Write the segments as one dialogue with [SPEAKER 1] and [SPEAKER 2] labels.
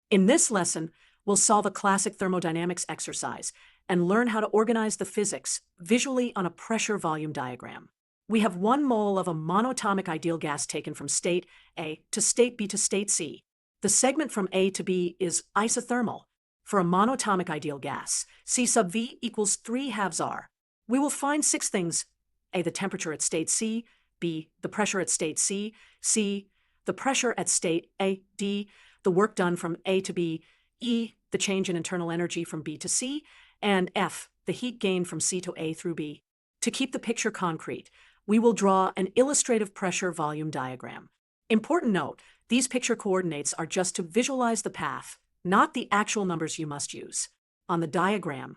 [SPEAKER 1] In this lesson, we'll solve a classic thermodynamics exercise and learn how to organize the physics visually on a pressure volume diagram. We have 1 mole of a monatomic ideal gas taken from state A to state B to state C. The segment from A to B is isothermal. For a monatomic ideal gas, C sub V equals 3/2 R. We will find 6 things: A, the temperature at state C; B, the pressure at state C; C, the pressure at state A; D, the work done from A to B; E, the change in internal energy from B to C; and F, the heat gain from C to A through B. To keep the picture concrete, we will draw an illustrative pressure volume diagram. Important note, these picture coordinates are just to visualize the path, not the actual numbers you must use. On the diagram,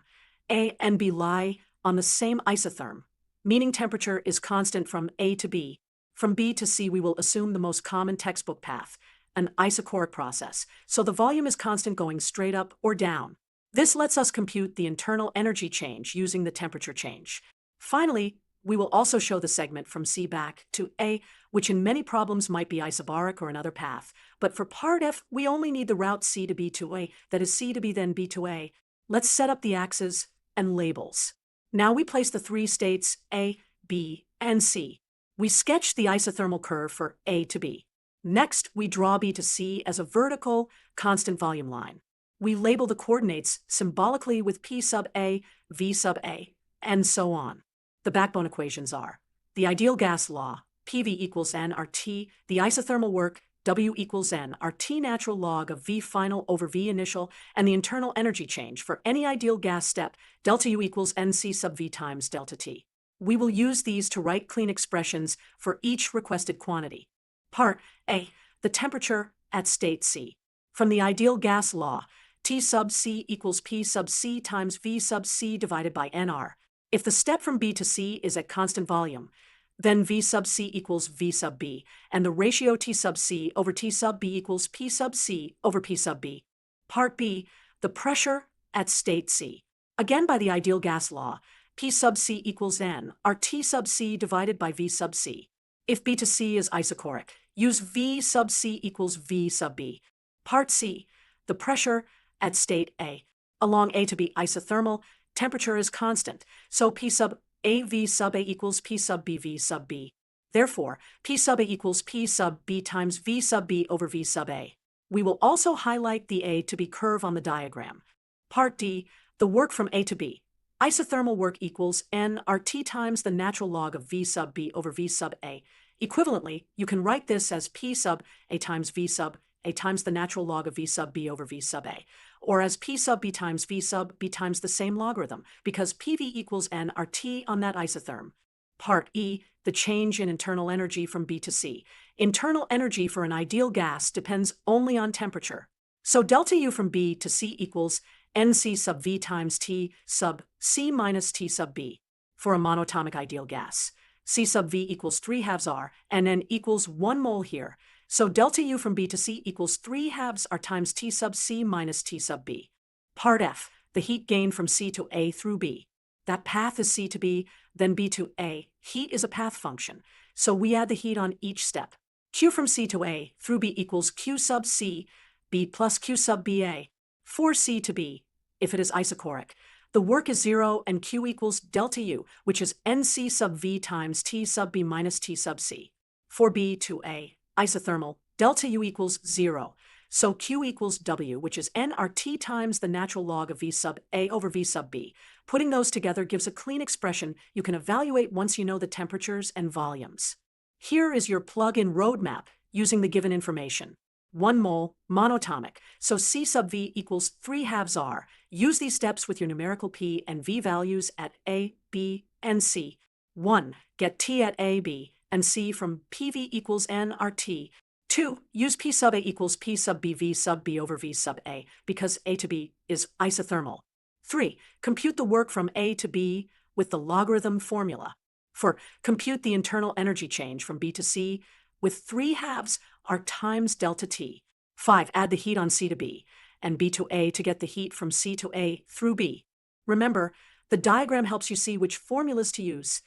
[SPEAKER 1] A and B lie on the same isotherm, meaning temperature is constant from A to B. From B to C, we will assume the most common textbook path, an isochoric process, so the volume is constant going straight up or down. This lets us compute the internal energy change using the temperature change. Finally, we will also show the segment from C back to A, which in many problems might be isobaric or another path. But for part F, we only need the route C to B to A, that is C to B then B to A. Let's set up the axes and labels. Now we place the 3 states A, B, and C. We sketch the isothermal curve for A to B. Next, we draw B to C as a vertical, constant volume line. We label the coordinates symbolically with P sub A, V sub A, and so on. The backbone equations are the ideal gas law, PV equals N RT, the isothermal work, W equals N RT natural log of V final over V initial, and the internal energy change for any ideal gas step, delta U equals NC sub V times delta T. We will use these to write clean expressions for each requested quantity. Part A, the temperature at state C. From the ideal gas law, T sub C equals P sub C times V sub C divided by NR. If the step from B to C is at constant volume, then V sub C equals V sub B, and the ratio T sub C over T sub B equals P sub C over P sub B. Part B, the pressure at state C. Again, by the ideal gas law, P sub C equals N RT sub C divided by V sub C. If B to C is isochoric, use V sub C equals V sub B. Part C, the pressure at state A. Along A to B isothermal, temperature is constant, so P sub A V sub A equals P sub B V sub B. Therefore, P sub A equals P sub B times V sub B over V sub A. We will also highlight the A to B curve on the diagram. Part D, the work from A to B. Isothermal work equals N RT times the natural log of V sub B over V sub A. Equivalently, you can write this as P sub A times V sub A times the natural log of V sub B over V sub A, or as P sub B times V sub B times the same logarithm, because PV equals N RT on that isotherm. Part E, the change in internal energy from B to C. Internal energy for an ideal gas depends only on temperature. So delta U from B to C equals NC sub V times T sub C minus T sub B. For a monatomic ideal gas, C sub V equals 3/2 R, and N equals 1 mole here. So delta U from B to C equals 3/2 R times T sub C minus T sub B. Part F, the heat gain from C to A through B. That path is C to B, then B to A. Heat is a path function, so we add the heat on each step. Q from C to A through B equals Q sub C, B plus Q sub BA. For C to B, if it is isochoric, the work is 0 and Q equals delta U, which is NC sub V times T sub B minus T sub C. For B to A, isothermal, delta U equals 0, so Q equals W, which is nRT times the natural log of V sub A over V sub B. Putting those together gives a clean expression you can evaluate once you know the temperatures and volumes. Here is your plug-in roadmap using the given information. 1 mole, monatomic, so C sub V equals 3/2 R. Use these steps with your numerical P and V values at A, B, and C. 1. Get T at A, B, and C from PV equals nRT. 2. Use P sub A equals P sub B V sub B over V sub A, because A to B is isothermal. 3. Compute the work from A to B with the logarithm formula. 4. Compute the internal energy change from B to C with 3/2 R times delta T. 5. Add the heat on C to B and B to A to get the heat from C to A through B. Remember, the diagram helps you see which formulas to use.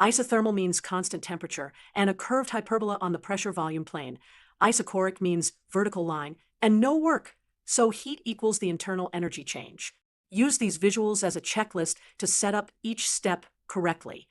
[SPEAKER 1] Isothermal means constant temperature and a curved hyperbola on the pressure-volume plane. Isochoric means vertical line and no work, So heat equals the internal energy change. Use these visuals as a checklist to set up each step correctly.